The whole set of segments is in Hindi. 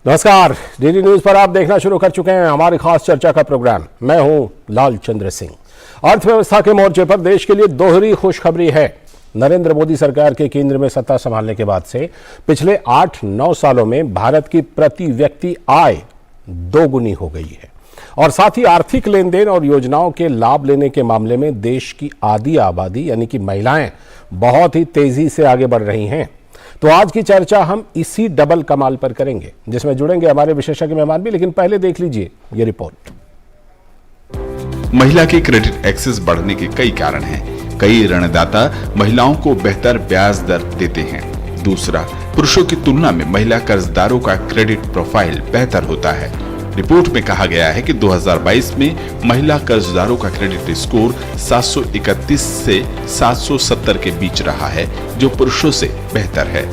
नमस्कार, डीडी न्यूज पर आप देखना शुरू कर चुके हैं हमारी खास चर्चा का प्रोग्राम। मैं हूं लाल चंद्र सिंह। अर्थव्यवस्था के मोर्चे पर देश के लिए दोहरी खुशखबरी है। नरेंद्र मोदी सरकार के केंद्र में सत्ता संभालने के बाद से पिछले 8-9 सालों में भारत की प्रति व्यक्ति आय दोगुनी हो गई है और साथ ही आर्थिक लेन देन और योजनाओं के लाभ लेने के मामले में देश की आधी आबादी यानी कि महिलाएं बहुत ही तेजी से आगे बढ़ रही हैं। तो आज की चर्चा हम इसी डबल कमाल पर करेंगे, जिसमें जुड़ेंगे हमारे विशेषज्ञ मेहमान भी। लेकिन पहले देख लीजिए ये रिपोर्ट। महिला के क्रेडिट एक्सेस बढ़ने के कई कारण हैं। कई ऋणदाता महिलाओं को बेहतर ब्याज दर देते हैं। दूसरा, पुरुषों की तुलना में महिला कर्जदारों का क्रेडिट प्रोफाइल बेहतर होता है। रिपोर्ट में कहा गया है कि 2022 में महिला कर्जदारों का क्रेडिट स्कोर 731 से 770 के बीच रहा है, जो पुरुषों से बेहतर है।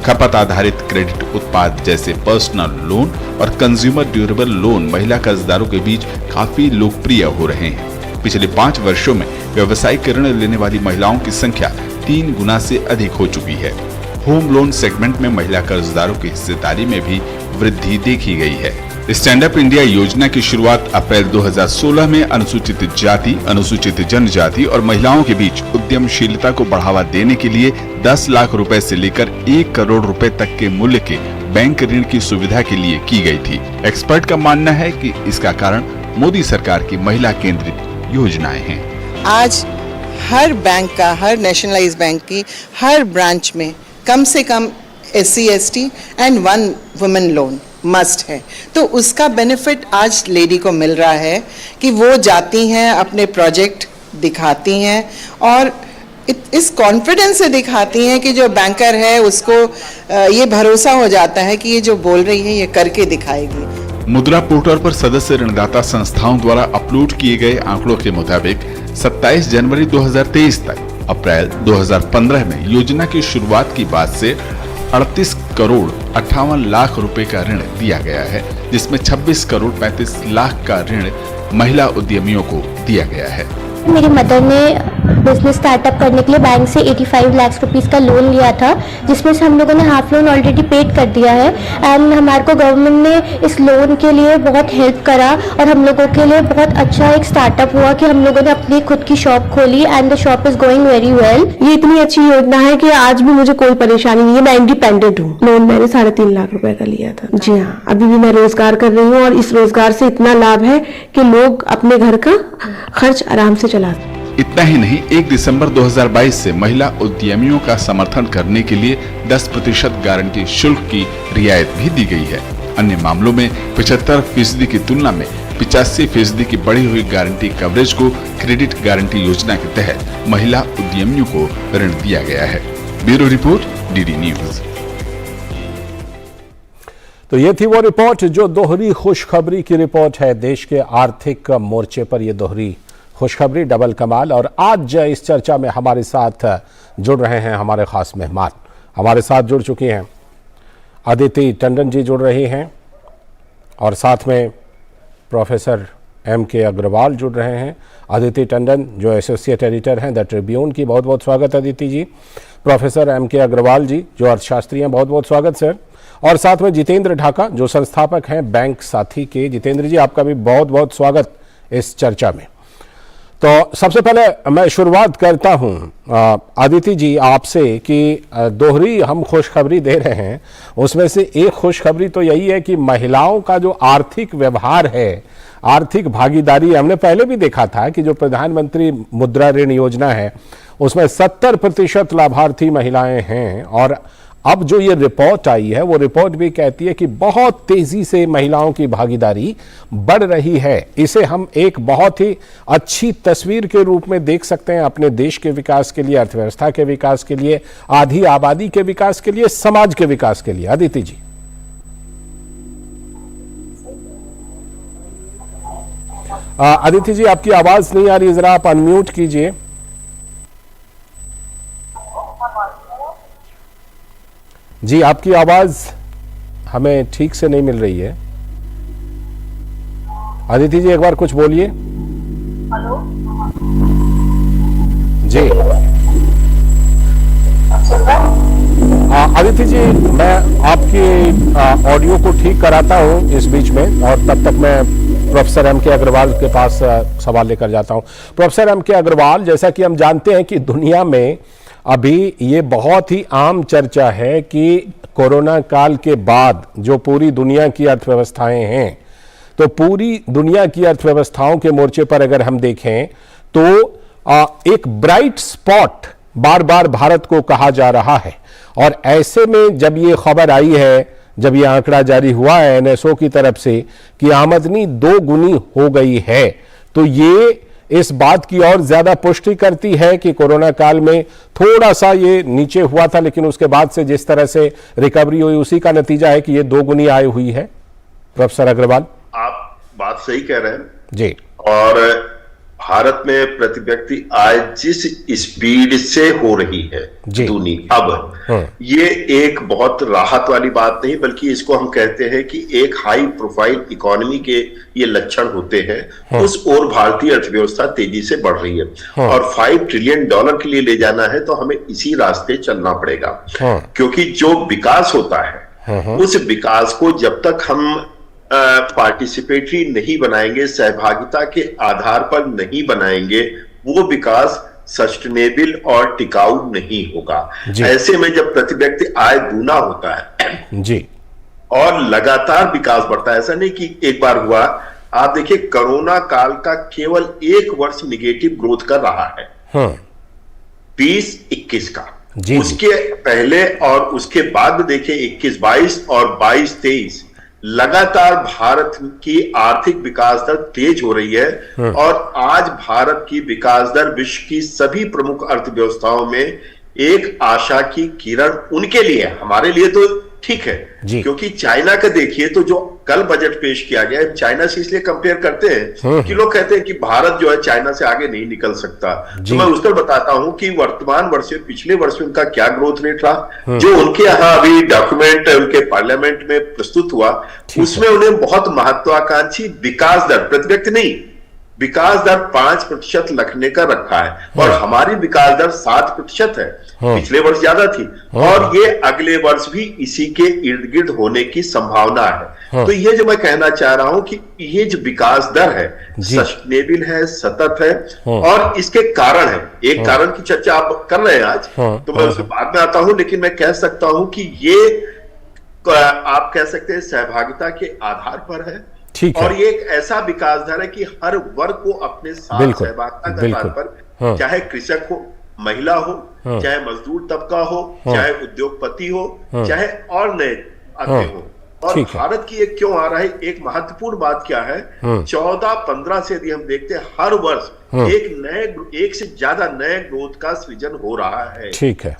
खपत आधारित क्रेडिट उत्पाद जैसे पर्सनल लोन और कंज्यूमर ड्यूरेबल लोन महिला कर्जदारों के बीच काफी लोकप्रिय हो रहे हैं। पिछले 5 वर्षों में व्यवसायिक ऋण लेने वाली महिलाओं की संख्या 3 गुना से अधिक हो चुकी है। होम लोन सेगमेंट में महिला कर्जदारों की हिस्सेदारी में भी वृद्धि देखी गई है। स्टैंड अप इंडिया योजना की शुरुआत अप्रैल 2016 में अनुसूचित जाति, अनुसूचित जनजाति और महिलाओं के बीच उद्यमशीलता को बढ़ावा देने के लिए 10 लाख रुपए से लेकर 1 करोड़ रुपए तक के मूल्य के बैंक ऋण की सुविधा के लिए की गई थी। एक्सपर्ट का मानना है कि इसका कारण मोदी सरकार की महिला केंद्रित योजनाएं हैं। आज हर बैंक का, हर नेशनलाइज्ड बैंक की हर ब्रांच में कम से कम SC ST and 1 women loan must है। तो उसका बेनिफिट आज लेडी को मिल रहा है कि वो जाती हैं, अपने प्रोजेक्ट दिखाती हैं और इस कॉन्फिडेंस से दिखाती हैं कि जो बैंकर है उसको ये भरोसा हो जाता है कि ये जो बोल रही है ये करके दिखाएगी। मुद्रा पोर्टल पर सदस्य ऋणदाता संस्थाओं द्वारा अपलोड किए गए आंकड़ों के मुताबिक 27 जनवरी 2023 तक अप्रैल 2015 में योजना की शुरुआत की बाद से 38 करोड़ 58 लाख रुपए का ऋण दिया गया है, जिसमें 26 करोड़ 35 लाख का ऋण महिला उद्यमियों को दिया गया है। मेरी मदर ने बिजनेस स्टार्टअप करने के लिए बैंक से 85 लाख रुपीस का लोन लिया था, जिसमें से हम लोगों ने हाफ लोन ऑलरेडी पेड कर दिया है। एंड हमारे को गवर्नमेंट ने इस लोन के लिए बहुत हेल्प करा और हम लोगों के लिए बहुत अच्छा एक स्टार्टअप हुआ कि हम लोगों ने अपनी खुद की शॉप खोली and the shop is going very well. ये इतनी अच्छी योजना है कि आज भी मुझे कोई परेशानी नहीं है। मैं इंडिपेंडेंट हूँ। लोन मैंने 3.5 लाख रुपए का लिया था। जी हाँ, अभी भी मैं रोजगार कर रही हूँ और इस रोजगार से इतना लाभ है कि लोग अपने घर का खर्च आराम से चला। इतना ही नहीं, 1 दिसंबर 2022 से महिला उद्यमियों का समर्थन करने के लिए 10% गारंटी शुल्क की रियायत भी दी गई है। अन्य मामलों में 75% की तुलना में 85% की बढ़ी हुई गारंटी कवरेज को क्रेडिट गारंटी योजना के तहत महिला उद्यमियों को ऋण दिया गया है। Bureau report, DD news. तो ये थी वो रिपोर्ट जो दोहरी खुशखबरी की रिपोर्ट है। देश के आर्थिक मोर्चे पर यह दोहरी खुशखबरी, डबल कमाल। और आज इस चर्चा में हमारे साथ जुड़ रहे हैं हमारे खास मेहमान। हमारे साथ जुड़ चुकी हैं अदिति टंडन जी जुड़ रही हैं और साथ में प्रोफेसर MK अग्रवाल जुड़ रहे हैं। अदिति टंडन जो एसोसिएट एडिटर हैं द ट्रिब्यून की, बहुत बहुत स्वागत अदिति जी। प्रोफेसर MK अग्रवाल जी जो अर्थशास्त्री हैं, बहुत बहुत स्वागत सर। और साथ में जितेंद्र ढाका जो संस्थापक हैं बैंक साथी के। जितेंद्र जी, आपका भी बहुत बहुत स्वागत इस चर्चा में। तो सबसे पहले मैं शुरुआत करता हूं अदिति जी आपसे कि दोहरी हम खुशखबरी दे रहे हैं, उसमें से एक खुशखबरी तो यही है कि महिलाओं का जो आर्थिक व्यवहार है, आर्थिक भागीदारी, हमने पहले भी देखा था कि जो प्रधानमंत्री मुद्रा ऋण योजना है उसमें 70% लाभार्थी महिलाएं हैं। और अब जो ये रिपोर्ट आई है वो रिपोर्ट भी कहती है कि बहुत तेजी से महिलाओं की भागीदारी बढ़ रही है। इसे हम एक बहुत ही अच्छी तस्वीर के रूप में देख सकते हैं अपने देश के विकास के लिए, अर्थव्यवस्था के विकास के लिए, आधी आबादी के विकास के लिए, समाज के विकास के लिए। अदिति जी। अदिति जी, आपकी आवाज नहीं आ रही, जरा आप अनम्यूट कीजिए। जी, आपकी आवाज हमें ठीक से नहीं मिल रही है। अदिति जी, एक बार कुछ बोलिए। हेलो जी, आदित्य जी, मैं आपकी ऑडियो को ठीक कराता हूं इस बीच में, और तब तक मैं प्रोफेसर एम के अग्रवाल के पास सवाल लेकर जाता हूं। प्रोफेसर एम के अग्रवाल, जैसा कि हम जानते हैं कि दुनिया में अभी ये बहुत ही आम चर्चा है कि कोरोना काल के बाद जो पूरी दुनिया की अर्थव्यवस्थाएं हैं, तो पूरी दुनिया की अर्थव्यवस्थाओं के मोर्चे पर अगर हम देखें तो एक ब्राइट स्पॉट बार बार भारत को कहा जा रहा है। और ऐसे में जब ये खबर आई है, जब ये आंकड़ा जारी हुआ है एनएसओ की तरफ से कि आमदनी 2 गुनी हो गई है, तो ये इस बात की और ज्यादा पुष्टि करती है कि कोरोना काल में थोड़ा सा ये नीचे हुआ था, लेकिन उसके बाद से जिस तरह से रिकवरी हुई उसी का नतीजा है कि ये 2 गुनी आय हुई है। प्रोफेसर अग्रवाल, आप बात सही कह रहे हैं जी। और भारत में प्रति व्यक्ति आय जिस स्पीड से हो रही है दूनी, अब ये एक बहुत राहत वाली बात नहीं, बल्कि इसको हम कहते हैं कि एक हाई प्रोफाइल इकोनॉमी के ये लक्षण होते हैं। उस ओर भारतीय अर्थव्यवस्था तेजी से बढ़ रही है और $5 ट्रिलियन के लिए ले जाना है तो हमें इसी रास्ते चलना पड़ेगा। क्योंकि जो विकास होता है उस विकास को जब तक हम पार्टिसिपेटरी नहीं बनाएंगे, सहभागिता के आधार पर नहीं बनाएंगे, वो विकास सस्टेनेबल और टिकाऊ नहीं होगा। ऐसे में जब प्रति व्यक्ति आय दूना होता है जी और लगातार विकास बढ़ता है, ऐसा नहीं कि एक बार हुआ। आप देखिए कोरोना काल का केवल 1 वर्ष निगेटिव ग्रोथ कर रहा है 20-21 का। उसके पहले और उसके बाद में देखिए 21-22 और 22-23 लगातार भारत की आर्थिक विकास दर तेज हो रही है और आज भारत की विकास दर विश्व की सभी प्रमुख अर्थव्यवस्थाओं में एक आशा की किरण उनके लिए, हमारे लिए तो ठीक है क्योंकि चाइना का देखिए तो जो कल बजट पेश किया गया है, चाइना से इसलिए कंपेयर करते हैं कि लोग कहते हैं कि भारत जो है चाइना से आगे नहीं निकल सकता। तो मैं उस पर बताता हूं कि वर्तमान वर्ष से पिछले वर्ष में उनका क्या ग्रोथ रेट रहा, जो उनके यहाँ अभी डॉक्यूमेंट उनके पार्लियामेंट में प्रस्तुत हुआ, उसमें उन्हें बहुत महत्वाकांक्षी विकास दर, प्रति व्यक्ति नहीं, विकास दर 5% रखने का रखा है और हमारी विकास दर 7% है। पिछले वर्ष ज्यादा थी और ये अगले वर्ष भी इसी के इर्द गिर्द होने की संभावना है। तो ये जो मैं कहना चाह रहा हूं कि ये जो विकास दर है सस्टेनेबल है, सतत है और इसके कारण है। एक कारण की चर्चा आप कर रहे हैं आज, तो मैं उसके बाद में आता हूं, लेकिन मैं कह सकता हूं कि ये आप कह सकते हैं सहभागिता के आधार पर है और ये एक ऐसा विकास दर है कि हर वर्ग को अपने साथ सहभागिता के आधार पर, चाहे कृषक हो, महिला हो, चाहे मजदूर तबका हो, चाहे उद्योगपति हो, चाहे और नए आदमी हो। और भारत की एक क्यों आ रहा है, एक महत्वपूर्ण बात क्या है, 14-15 से यदि हम देखते हैं हर वर्ष एक से ज्यादा नए ग्रोथ का सृजन हो रहा है। ठीक है,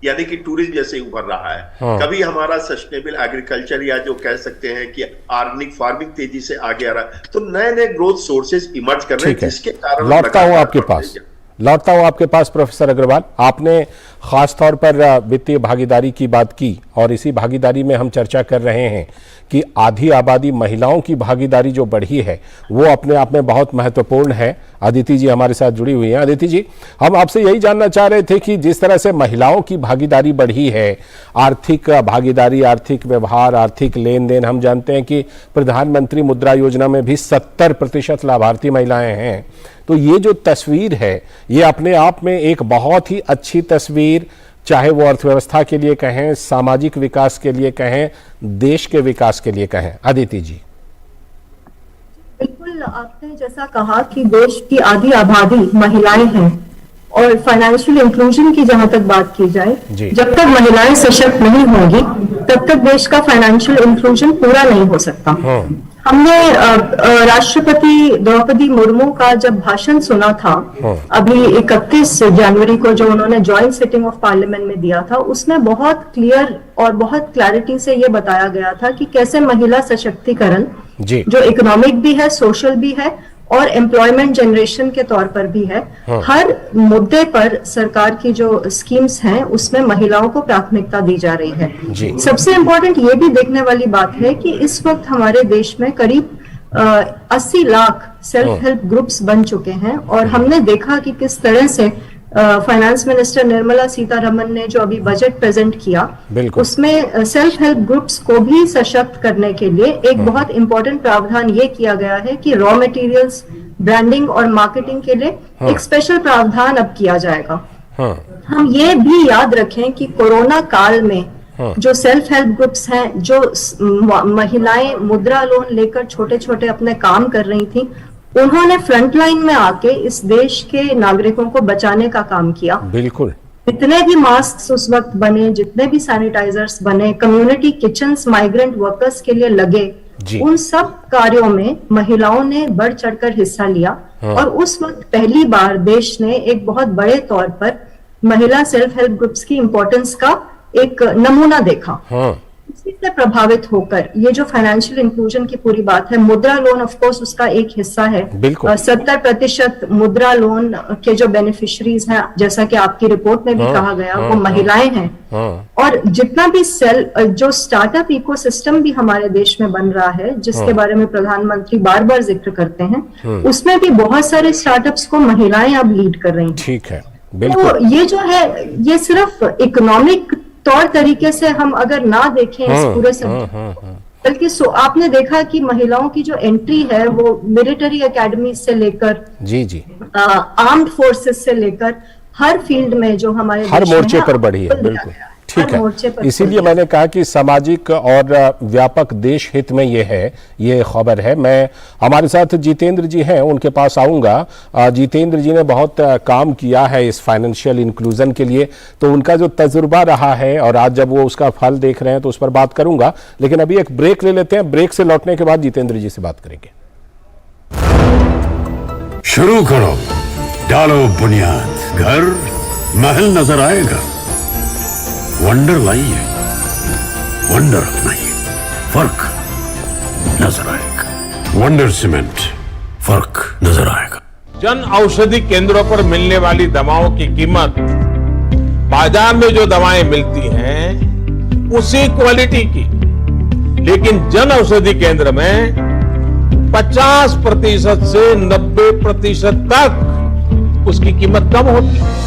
यानी कि टूरिज्म जैसे उभर रहा है। कभी हमारा सस्टेनेबल एग्रीकल्चर या जो कह सकते हैं कि ऑर्गेनिक फार्मिंग तेजी से आगे आ रहा है, तो नए नए ग्रोथ सोर्सेज इमर्ज कर रहे हैं, जिसके कारण लौटता हूं आपके पास प्रोफेसर अग्रवाल। आपने खास तौर पर वित्तीय भागीदारी की बात की और इसी भागीदारी में हम चर्चा कर रहे हैं कि आधी आबादी महिलाओं की भागीदारी जो बढ़ी है वो अपने आप में बहुत महत्वपूर्ण है। अदिति जी हमारे साथ जुड़ी हुई हैं। अदिति जी, हम आपसे यही जानना चाह रहे थे कि जिस तरह से महिलाओं की भागीदारी बढ़ी है, आर्थिक भागीदारी, आर्थिक व्यवहार, आर्थिक लेन देन, हम जानते हैं कि प्रधानमंत्री मुद्रा योजना में भी 70% लाभार्थी महिलाएं हैं। तो ये जो तस्वीर है ये अपने आप में एक बहुत ही अच्छी तस्वीर, चाहे वो अर्थव्यवस्था के लिए कहें, सामाजिक विकास के लिए कहें, देश के विकास के लिए कहें। अदिति जी। बिल्कुल, आपने जैसा कहा कि देश की आधी आबादी महिलाएं हैं और फाइनेंशियल इंक्लूजन की जहां तक बात की जाए, जब तक महिलाएं सशक्त नहीं होंगी तब तक देश का फाइनेंशियल इंक्लूजन पूरा नहीं हो सकता। हमने राष्ट्रपति द्रौपदी मुर्मू का जब भाषण सुना था अभी 31 जनवरी को, जो उन्होंने जॉइंट सिटिंग ऑफ पार्लियामेंट में दिया था, उसमें बहुत क्लियर और बहुत क्लैरिटी से ये बताया गया था कि कैसे महिला सशक्तिकरण जो इकोनॉमिक भी है, सोशल भी है और एम्प्लॉयमेंट जनरेशन के तौर पर भी है, हर मुद्दे पर सरकार की जो स्कीम्स हैं उसमें महिलाओं को प्राथमिकता दी जा रही है। सबसे इम्पोर्टेंट ये भी देखने वाली बात है कि इस वक्त हमारे देश में करीब 80 लाख सेल्फ हेल्प ग्रुप्स बन चुके हैं और हमने देखा कि किस तरह से फाइनेंस मिनिस्टर निर्मला सीतारमन ने जो अभी बजट प्रेजेंट किया, उसमें सेल्फ हेल्प ग्रुप्स को भी सशक्त करने के लिए एक बहुत इंपॉर्टेंट प्रावधान ये किया गया है कि रॉ मटेरियल्स, ब्रांडिंग और मार्केटिंग के लिए एक स्पेशल प्रावधान अब किया जाएगा। हम ये भी याद रखें कि कोरोना काल में जो सेल्फ हेल्प ग्रुप्स हैं, जो महिलाएं मुद्रा लोन लेकर छोटे छोटे अपने काम कर रही थी, उन्होंने फ्रंट लाइन में आके इस देश के नागरिकों को बचाने का काम किया। बिल्कुल। जितने भी मास्क उस वक्त बने, जितने भी सैनिटाइजर्स बने, कम्युनिटी किचन्स माइग्रेंट वर्कर्स के लिए लगे, उन सब कार्यों में महिलाओं ने बढ़ चढ़कर हिस्सा लिया। और उस वक्त पहली बार देश ने एक बहुत बड़े तौर पर महिला सेल्फ हेल्प ग्रुप्स की इंपॉर्टेंस का एक नमूना देखा। इसी से प्रभावित होकर ये जो फाइनेंशियल इंक्लूजन की पूरी बात है, मुद्रा लोन ऑफ कोर्स उसका एक हिस्सा है। 70% मुद्रा लोन के जो बेनिफिशरीज हैं, जैसा कि आपकी रिपोर्ट में भी कहा गया, वो महिलाएं हैं। और जितना भी जो स्टार्टअप इकोसिस्टम भी हमारे देश में बन रहा है, जिसके बारे में प्रधानमंत्री बार बार जिक्र करते हैं, उसमें भी बहुत सारे स्टार्टअप्स को महिलाएं अब लीड कर रही हैं। ठीक है, तो ये जो है, ये सिर्फ इकोनॉमिक तौर तरीके से हम अगर ना देखें इस पूरे बल्कि आपने देखा कि महिलाओं की जो एंट्री है वो मिलिट्री एकेडमी से लेकर आर्म्ड फोर्सेस से लेकर हर फील्ड में जो हमारे हर मोर्चे पर बढ़ी है। बिल्कुल ठीक है, इसीलिए मैंने कहा कि सामाजिक और व्यापक देश हित में ये खबर है। मैं हमारे साथ जितेंद्र जी हैं, उनके पास आऊंगा। जितेंद्र जी ने बहुत काम किया है इस फाइनेंशियल इंक्लूजन के लिए, तो उनका जो तजुर्बा रहा है और आज जब वो उसका फल देख रहे हैं तो उस पर बात करूंगा। लेकिन अभी एक ब्रेक ले लेते हैं, ब्रेक से लौटने के बाद जितेंद्र जी से बात करेंगे। शुरू करो, डालो बुनियाद, घर महल नजर आएगा। वंडर लाइए, वंडर अपनाइए, फर्क नजर आएगा। वंडर सीमेंट, फर्क नजर आएगा। जन औषधि केंद्रों पर मिलने वाली दवाओं की कीमत बाजार में जो दवाएं मिलती हैं उसी क्वालिटी की, लेकिन जन औषधि केंद्र में 50% से 90% तक उसकी कीमत कम होती है।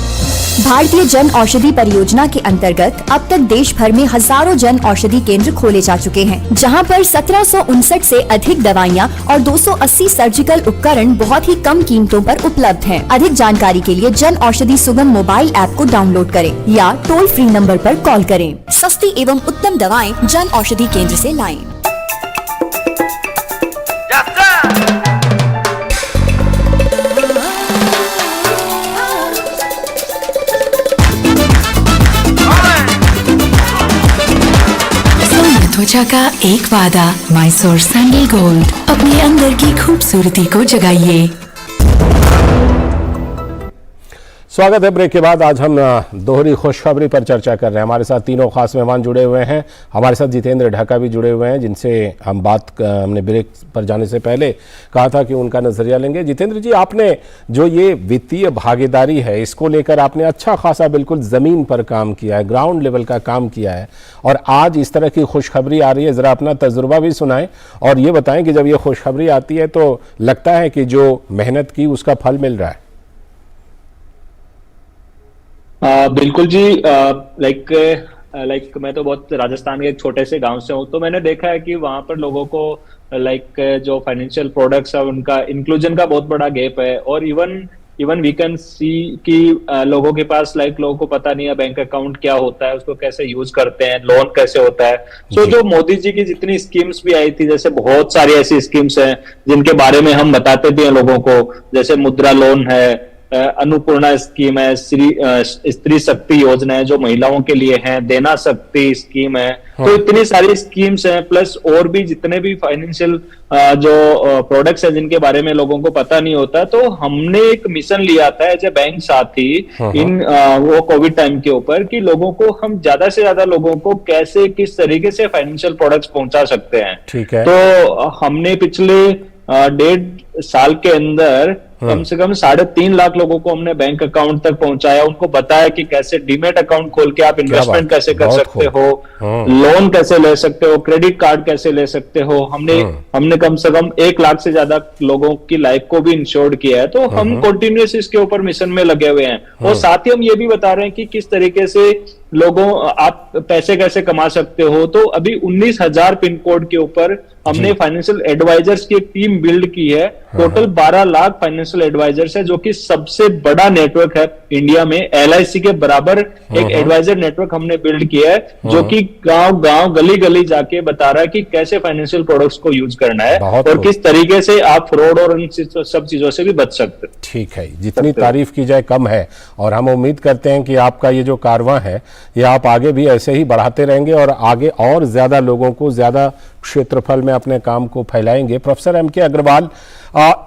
भारतीय जन औषधि परियोजना के अंतर्गत अब तक देश भर में हजारों जन औषधि केंद्र खोले जा चुके हैं, जहां पर 1759 से अधिक दवाइयां और 280 सर्जिकल उपकरण बहुत ही कम कीमतों पर उपलब्ध हैं। अधिक जानकारी के लिए जन औषधि सुगम मोबाइल ऐप को डाउनलोड करें या टोल फ्री नंबर पर कॉल करें। सस्ती एवं उत्तम दवाएं जन औषधि केंद्र से लाएं। त्वचा का एक वादा, मैसूर सैंडल गोल्ड। अपने अंदर की खूबसूरती को जगाइए। स्वागत है ब्रेक के बाद। आज हम दोहरी खुशखबरी पर चर्चा कर रहे हैं। हमारे साथ तीनों खास मेहमान जुड़े हुए हैं। हमारे साथ जितेंद्र ढाका भी जुड़े हुए हैं, जिनसे हमने ब्रेक पर जाने से पहले कहा था कि उनका नजरिया लेंगे। जितेंद्र जी, आपने जो ये वित्तीय भागीदारी है, इसको लेकर आपने अच्छा खासा बिल्कुल जमीन पर काम किया है, ग्राउंड लेवल का काम किया है, और आज इस तरह की खुशखबरी आ रही है। जरा अपना तजुर्बा भी सुनाएं और ये बताएं कि जब ये खुशखबरी आती है तो लगता है कि जो मेहनत की उसका फल मिल रहा है। बिल्कुल जी। लाइक मैं तो बहुत राजस्थान के एक छोटे से गांव से हूँ, तो मैंने देखा है कि वहां पर लोगों को जो फाइनेंशियल प्रोडक्ट्स है उनका इंक्लूजन का बहुत बड़ा गैप है। और इवन वी कैन सी कि लोगों के पास लोगों को पता नहीं है बैंक अकाउंट क्या होता है, उसको कैसे यूज करते हैं, लोन कैसे होता है। सो जो मोदी जी की जितनी स्कीम्स भी आई थी, जैसे बहुत सारी ऐसी स्कीम्स हैं जिनके बारे में हम बताते भी हैं लोगों को, जैसे मुद्रा लोन है, अन्नपूर्णा स्कीम है, स्त्री शक्ति योजना है जो महिलाओं के लिए है, देना शक्ति स्कीम है। तो इतनी सारी स्कीम्स हैं, प्लस और भी जितने भी फाइनेंशियल जो प्रोडक्ट्स हैं जिनके बारे में लोगों को पता नहीं होता। तो हमने एक मिशन लिया था एज ए बैंक साथी इन वो कोविड टाइम के ऊपर कि लोगों को हम ज्यादा से ज्यादा लोगों को कैसे किस तरीके से फाइनेंशियल प्रोडक्ट्स पहुंचा सकते हैं। ठीक है। तो हमने पिछले 1.5 साल के अंदर कम से कम 3.5 लाख लोगों को हमने बैंक अकाउंट तक पहुंचाया, उनको बताया कि कैसे डीमेट अकाउंट खोल के आप इन्वेस्टमेंट कैसे कर सकते हो, लोन कैसे ले सकते हो, क्रेडिट कार्ड कैसे ले सकते हो। हमने कम से कम 1 लाख से ज्यादा लोगों की लाइफ को भी इंश्योर्ड किया है। तो हम कंटिन्यूस इसके ऊपर मिशन में लगे हुए हैं, और साथ ही हम ये भी बता रहे हैं कि किस तरीके से लोगों आप पैसे कैसे कमा सकते हो। तो अभी 19,000 पिन कोड के ऊपर हमने फाइनेंशियल एडवाइजर्स की एक टीम बिल्ड की है। टोटल 12 लाख फाइनेंशियल एडवाइजर्स है, जो कि सबसे बड़ा नेटवर्क है इंडिया में। LIC के बराबर एक एडवाइजर नेटवर्क हमने बिल्ड किया है, जो कि गांव गांव गली गली जाके बता रहा है कि कैसे फाइनेंशियल प्रोडक्ट्स को यूज करना है और किस तरीके से आप फ्रॉड और इन सब चीजों से भी बच सकते हैं। ठीक है, जितनी तारीफ की जाए कम है, और हम उम्मीद करते हैं कि आपका ये जो कारवां है ये आप आगे भी ऐसे ही बढ़ाते रहेंगे और आगे और ज्यादा लोगों को ज्यादा क्षेत्रफल में अपने काम को फैलाएंगे। Professor M.K. अग्रवाल,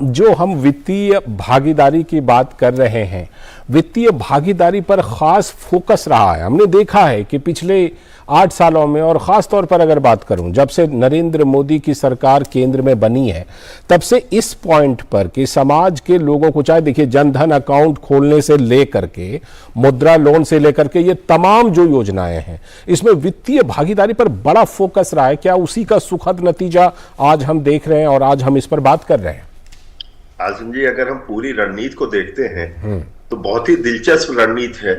जो हम वित्तीय भागीदारी की बात कर रहे हैं, वित्तीय भागीदारी पर खास फोकस रहा है। हमने देखा है कि पिछले 8 सालों में, और ख़ास तौर पर अगर बात करूं जब से नरेंद्र मोदी की सरकार केंद्र में बनी है, तब से इस पॉइंट पर कि समाज के लोगों को, चाहे देखिए जनधन अकाउंट खोलने से लेकर के मुद्रा लोन से लेकर के ये तमाम जो योजनाएं हैं, इसमें वित्तीय भागीदारी पर बड़ा फोकस रहा है। क्या उसी का सुखद नतीजा आज हम देख रहे हैं और आज हम इस पर बात कर रहे हैं? आजम जी, अगर हम पूरी रणनीति को देखते हैं तो बहुत ही दिलचस्प रणनीति है,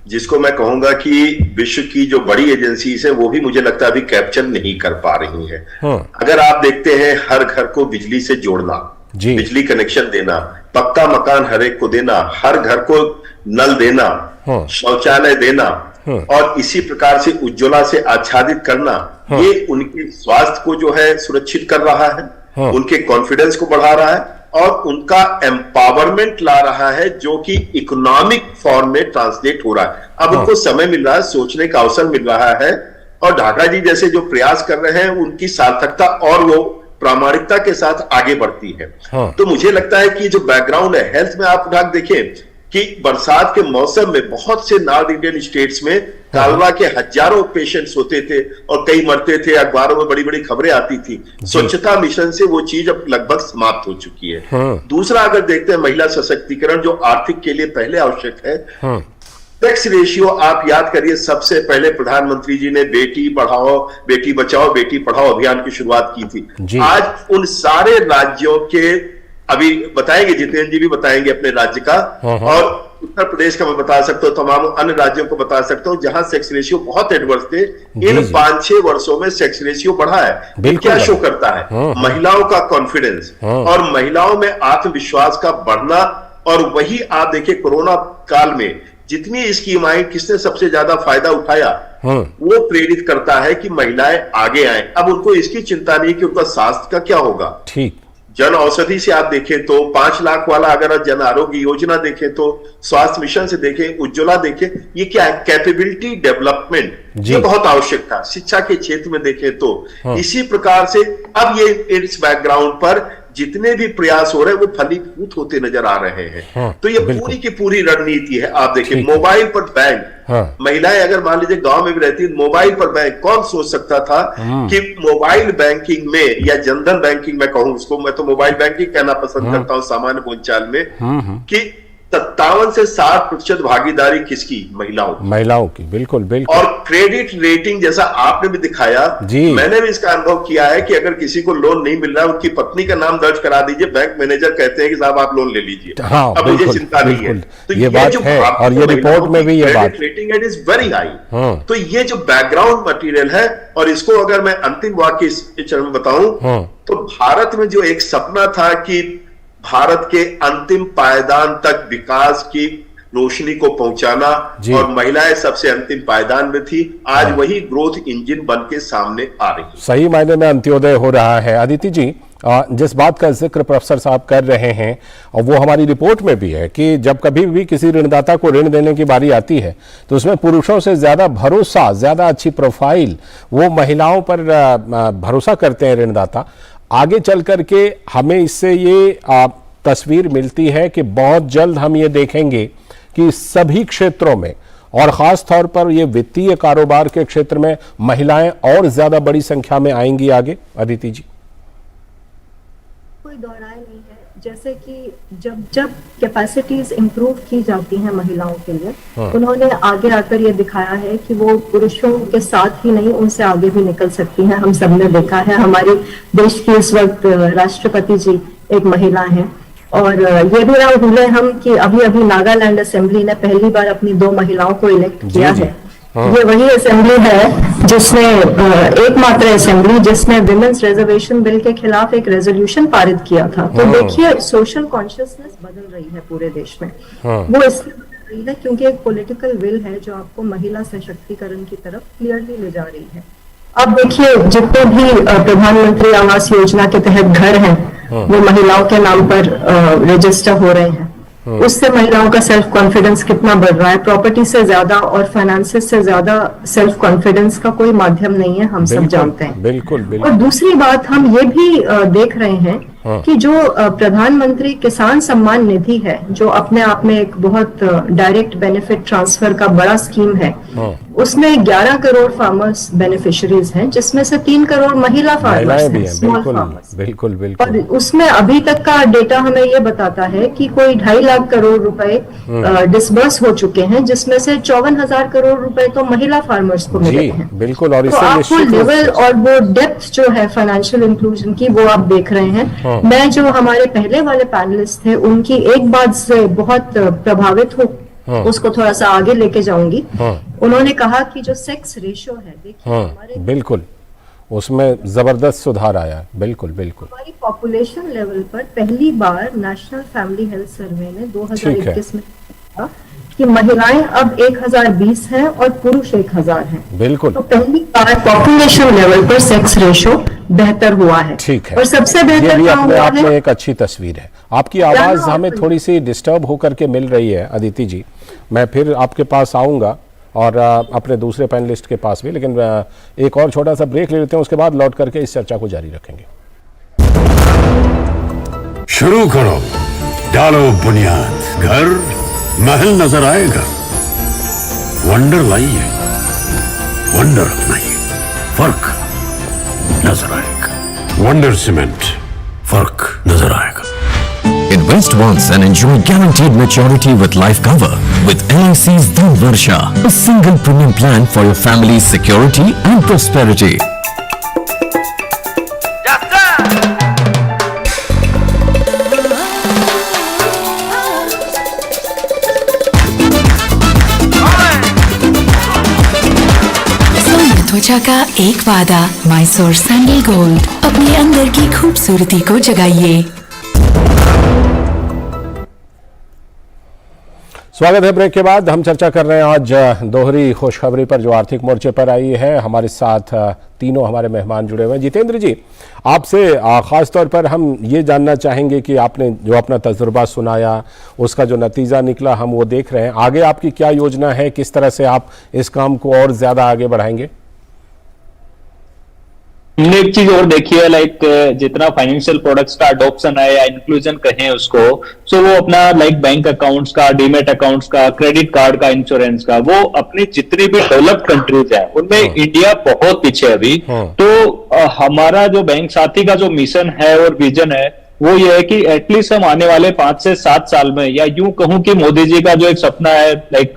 जिसको मैं कहूंगा कि विश्व की जो बड़ी एजेंसीज है वो भी मुझे लगता है अभी कैप्चर नहीं कर पा रही है। अगर आप देखते हैं, हर घर को बिजली से जोड़ना, बिजली कनेक्शन देना, पक्का मकान हर एक को देना, हर घर को नल देना, शौचालय देना, और इसी प्रकार से उज्ज्वला से आच्छादित करना, ये उनके स्वास्थ्य को जो है सुरक्षित कर रहा है, उनके कॉन्फिडेंस को बढ़ा रहा है और उनका एम्पावरमेंट ला रहा है, जो कि इकोनॉमिक फॉर्म में ट्रांसलेट हो रहा है। अब उनको समय मिल रहा है, सोचने का अवसर मिल रहा है, और ढाका जी जैसे जो प्रयास कर रहे हैं उनकी सार्थकता और वो प्रामाणिकता के साथ आगे बढ़ती है। तो मुझे लगता है कि जो बैकग्राउंड है हेल्थ में, आप ढाक देखिए कि बरसात के मौसम में बहुत से नॉर्थ इंडियन स्टेट्स में कालरा के हजारों पेशेंट्स होते थे और कई मरते थे, अखबारों में बड़ी बड़ी खबरें आती थी। स्वच्छता मिशन से वो चीज अब लगभग समाप्त हो चुकी है। दूसरा, अगर देखते हैं महिला सशक्तिकरण, जो आर्थिक के लिए पहले आवश्यक है, सेक्स रेशियो आप याद करिए, सबसे पहले प्रधानमंत्री जी ने बेटी पढ़ाओ बेटी बचाओ बेटी पढ़ाओ अभियान की शुरुआत की थी। आज उन सारे राज्यों के, अभी बताएंगे जितेंद्र जी भी बताएंगे अपने राज्य का, और उत्तर प्रदेश का मैं बता सकता हूँ, तमाम अन्य राज्यों को बता सकता हूँ जहां सेक्स रेशियो बहुत एडवर्स थे। इन 5-6 वर्षों में सेक्स रेशियो बढ़ा है। क्या शो करता है? महिलाओं का कॉन्फिडेंस और महिलाओं में आत्मविश्वास का बढ़ना। और वही आप देखिए, कोरोना काल में जितनी स्कीम आई, किसने सबसे ज्यादा फायदा उठाया? वो प्रेरित करता है कि महिलाएं आगे आए। अब उनको इसकी चिंता नहीं कि उनका स्वास्थ्य का क्या होगा। ठीक, जन औषधि से आप देखें तो 5 लाख वाला, अगर जन आरोग्य योजना देखें तो, स्वास्थ्य मिशन से देखें, उज्ज्वला देखें, ये क्या है? कैपेबिलिटी डेवलपमेंट, ये बहुत आवश्यक था। शिक्षा के क्षेत्र में देखें तो इसी प्रकार से अब ये इस बैकग्राउंड पर जितने भी प्रयास हो रहे हैं वो फलीभूत होते नजर आ रहे हैं। तो ये पूरी की पूरी रणनीति है। आप देखिए, मोबाइल पर बैंक, महिलाएं अगर मान लीजिए गांव में भी रहती है, मोबाइल पर बैंक, कौन सोच सकता था कि मोबाइल बैंकिंग में, या जनधन बैंकिंग में कहूं उसको, मैं तो मोबाइल बैंकिंग कहना पसंद करता हूं सामान्य बोलचाल में, कि 57 से 60% भागीदारी किसकी? महिलाओं की। बिल्कुल बिल्कुल। और क्रेडिट रेटिंग जैसा आपने भी दिखाया, मैंने भी इसका अनुभव किया है कि अगर किसी को लोन नहीं मिल रहा है, उनकी पत्नी का नाम दर्ज करा दीजिए, बैंक मैनेजर कहते हैं कि साहब आप लोन ले लीजिए। अब मुझे चिंता नहीं है। तो ये बात है, और ये रिपोर्ट में भी ये बात, rating it is very high. तो ये जो बैकग्राउंड मटेरियल है, और इसको अगर मैं अंतिम वाक्य इस चरण में बताऊं तो भारत में जो एक सपना था कि भारत के अंतिम पायदान तक विकास की रोशनी को पहुंचाना, और महिलाएं सबसे अंतिम पायदान में थी, आज वही ग्रोथ इंजन बन के सामने आ रही है। सही मायने में अंत्योदय हो रहा है। अदिति जी, जिस बात का जिक्र प्रोफेसर साहब कर रहे हैं, और वो हमारी रिपोर्ट में भी है कि जब कभी भी किसी ऋणदाता को ऋण देने की बारी आती है तो उसमें पुरुषों से ज्यादा भरोसा, ज्यादा अच्छी प्रोफाइल वो महिलाओं पर भरोसा करते हैं ऋणदाता। आगे चल करके हमें इससे ये तस्वीर मिलती है कि बहुत जल्द हम ये देखेंगे कि सभी क्षेत्रों में, और खास तौर पर ये वित्तीय कारोबार के क्षेत्र में, महिलाएं और ज्यादा बड़ी संख्या में आएंगी आगे। अदिति जी, कोई दोहराए नहीं है। जैसे कि जब कैपेसिटीज इंप्रूव की जाती हैं महिलाओं के लिए, उन्होंने आगे आकर ये दिखाया है कि वो पुरुषों के साथ ही नहीं उनसे आगे भी निकल सकती हैं। हम सबने देखा है, हमारे देश की इस वक्त राष्ट्रपति जी एक महिला हैं, और ये भी ना भूले हम कि अभी अभी नागालैंड असेंबली ने पहली बार अपनी 2 महिलाओं को इलेक्ट किया है। ये वही असेंबली है जिसने एकमात्र असेंबली जिसने विमेंस रिजर्वेशन बिल के खिलाफ एक रेजोल्यूशन पारित किया था। तो देखिए, सोशल कॉन्शियसनेस बदल रही है पूरे देश में। वो इसलिए बदल रही है क्योंकि एक पॉलिटिकल विल है जो आपको महिला सशक्तिकरण की तरफ क्लियरली ले जा रही है। अब देखिए, जितने भी प्रधानमंत्री आवास योजना के तहत घर हैं वो महिलाओं के नाम पर रजिस्टर हो रहे हैं, उससे महिलाओं का सेल्फ कॉन्फिडेंस कितना बढ़ रहा है। प्रॉपर्टी से ज्यादा और फाइनेंसेस से ज्यादा सेल्फ कॉन्फिडेंस का कोई माध्यम नहीं है, हम सब जानते हैं। बिल्कुल। और दूसरी बात, हम ये भी देख रहे हैं कि जो प्रधानमंत्री किसान सम्मान निधि है, जो अपने आप में एक बहुत डायरेक्ट बेनिफिट ट्रांसफर का बड़ा स्कीम है, उसमें 11 करोड़ फार्मर्स बेनिफिशियरीज हैं, जिसमें से 3 करोड़ महिला फार्मर्स हैं, स्मॉल फार्मर्स। बिल्कुल। और उसमें अभी तक का डेटा हमें ये बताता है कि कोई 2.5 लाख करोड़ रुपए डिसबर्स हो चुके हैं, जिसमें से 54,000 करोड़ रुपए तो महिला फार्मर्स को मिले हैं। बिल्कुल। और तो आपको लेवल और वो डेप्थ जो है फाइनेंशियल इंक्लूजन की, वो आप देख रहे हैं। मैं जो हमारे पहले वाले पैनलिस्ट थे उनकी एक बात से बहुत प्रभावित हूँ, उसको थोड़ा सा आगे लेके जाऊंगी। उन्होंने कहा कि जो सेक्स रेशियो है, देखिए हमारे बिल्कुल उसमें जबरदस्त सुधार आया। बिल्कुल। हमारी पॉपुलेशन लेवल पर पहली बार नेशनल फैमिली हेल्थ सर्वे ने 2021 में कहा कि महिलाएं अब 1020 हैं और पुरुष 1000 हैं। बिल्कुल। तो पहली बार पॉपुलेशन लेवल पर सेक्स रेशियो बेहतर हुआ है। ठीक है। और सबसे बेहतर ये भी क्या अपने हुआ आप में है? एक अच्छी तस्वीर है। आपकी आवाज हमें थोड़ी सी डिस्टर्ब होकर के मिल रही है अदिति जी। मैं फिर आपके पास आऊंगा और अपने दूसरे पैनलिस्ट के पास भी, लेकिन एक और छोटा सा ब्रेक ले लेते हैं, उसके बाद लौट करके इस चर्चा को जारी रखेंगे। शुरू करो, डालो बुनियाद, घर महल नजर आएगा। वंडर लाइए, वंडर अपनाइए, फर्क नजर आएगा। वंडर सीमेंट, फर्क नजर आएगा। Invest once and enjoy guaranteed maturity with life cover with LIC's Dhan Varsha, a single premium plan for your family's security and prosperity. त्वचा का एक वादा, मैसूर सैंडल गोल्ड। अपने अंदर की खूबसूरती को जगाइए। स्वागत है। ब्रेक के बाद हम चर्चा कर रहे हैं आज दोहरी खुशखबरी पर जो आर्थिक मोर्चे पर आई है। हमारे साथ तीनों हमारे मेहमान जुड़े हुए हैं। जितेंद्र जी, आपसे खास तौर पर हम ये जानना चाहेंगे कि आपने जो अपना तजुर्बा सुनाया, उसका जो नतीजा निकला हम वो देख रहे हैं। आगे आपकी क्या योजना है, किस तरह से आप इस काम को और ज्यादा आगे बढ़ाएंगे? हमने एक चीज और देखी है, लाइक जितना फाइनेंशियल प्रोडक्ट्स का अडॉप्शन है या इंक्लूजन कहें उसको, सो वो अपना लाइक बैंक अकाउंट्स का, डीमेट अकाउंट्स का, क्रेडिट कार्ड का, इंश्योरेंस का, वो अपनी जितनी भी डेवलप्ड कंट्रीज है उनमें इंडिया बहुत पीछे अभी। तो हमारा जो बैंक साथी का जो मिशन है और विजन है वो ये है कि एटलीस्ट हम आने वाले 5 से 7 साल में, या यूं कहूं कि मोदी जी का जो एक सपना है, लाइक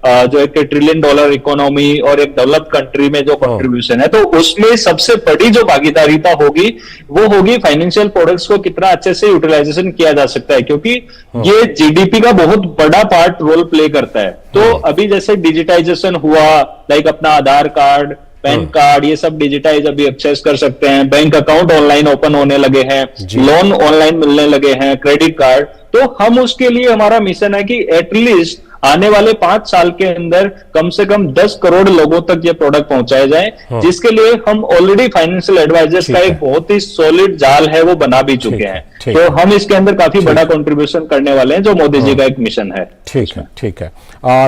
जो एक $1 ट्रिलियन इकोनॉमी और एक डेवलप्ड कंट्री में जो कंट्रीब्यूशन है, तो उसमें सबसे बड़ी जो भागीदारिता होगी वो होगी फाइनेंशियल प्रोडक्ट्स को कितना अच्छे से यूटिलाइजेशन किया जा सकता है, क्योंकि ये जीडीपी का बहुत बड़ा पार्ट रोल प्ले करता है। तो अभी जैसे डिजिटाइजेशन हुआ, लाइक अपना आधार कार्ड, पैन कार्ड, ये सब डिजिटाइज अभी एक्सेस कर सकते हैं, बैंक अकाउंट ऑनलाइन ओपन होने लगे हैं, लोन ऑनलाइन मिलने लगे हैं, क्रेडिट कार्ड। तो हम उसके लिए हमारा मिशन है कि एटलीस्ट आने वाले 5 साल के अंदर कम से कम 10 करोड़ लोगों तक ये प्रोडक्ट पहुंचाए जाएं, जिसके लिए हम ऑलरेडी फाइनेंशियल एडवाइजर्स का एक बहुत ही सॉलिड जाल है वो बना भी चुके हैं। तो हम इसके अंदर काफी बड़ा कंट्रीब्यूशन करने वाले हैं, जो मोदी जी का एक मिशन है। ठीक है।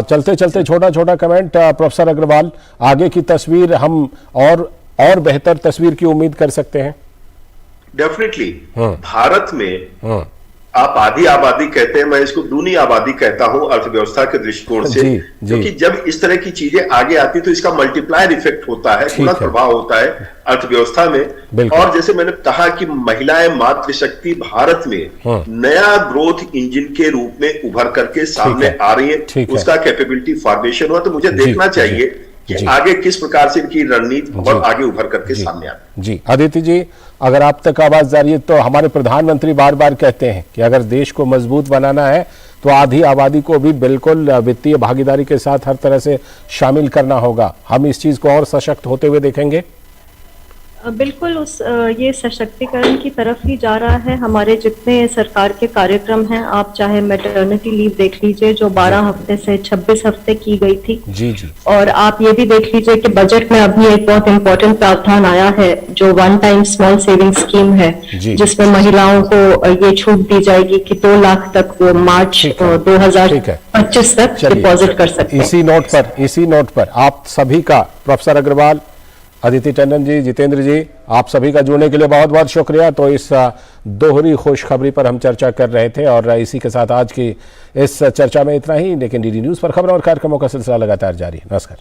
चलते चलते छोटा छोटा कमेंट, प्रोफेसर अग्रवाल, आगे की तस्वीर हम और बेहतर तस्वीर की उम्मीद कर सकते हैं? डेफिनेटली भारत में आप आधी आबादी कहते हैं, मैं इसको दूनी आबादी कहता हूं अर्थव्यवस्था के दृष्टिकोण से, क्योंकि जब इस तरह की चीजें आगे आती तो इसका मल्टीप्लायर इफेक्ट होता है, गुणक प्रभाव होता है अर्थव्यवस्था में। और जैसे मैंने कहा कि महिलाएं मातृशक्ति भारत में नया ग्रोथ इंजन के रूप में उभर करके सामने आ रही है, उसका कैपेबिलिटी फॉर्मेशन हुआ। तो मुझे देखना चाहिए कि आगे किस प्रकार से इनकी रणनीति और आगे उभर करके सामने आती। जी अदिति जी, अगर आप तक आवाज जा रही है तो हमारे प्रधानमंत्री बार बार कहते हैं कि अगर देश को मजबूत बनाना है तो आधी आबादी को भी बिल्कुल वित्तीय भागीदारी के साथ हर तरह से शामिल करना होगा। हम इस चीज को और सशक्त होते हुए देखेंगे। बिल्कुल ये सशक्तिकरण की तरफ ही जा रहा है। हमारे जितने सरकार के कार्यक्रम हैं, आप चाहे मैटरनिटी लीव देख लीजिए जो 12 हफ्ते से 26 हफ्ते की गई थी। जी जी। और आप ये भी देख लीजिए कि बजट में अभी एक बहुत इंपॉर्टेंट प्रावधान आया है जो one time small saving scheme है, जिसमें महिलाओं को ये छूट दी जाएगी कि 2 लाख तक वो मार्च 2025 तक डिपॉजिट कर सकते हैं। इसी नोट पर आप सभी का, प्रोफेसर अग्रवाल, अदिति टंडन जी, जितेंद्र जी, आप सभी का जुड़ने के लिए बहुत बहुत शुक्रिया। तो इस दोहरी खुशखबरी पर हम चर्चा कर रहे थे और इसी के साथ आज की इस चर्चा में इतना ही, लेकिन डीडी न्यूज पर खबरों और कार्यक्रमों का सिलसिला लगातार जारी है। नमस्कार।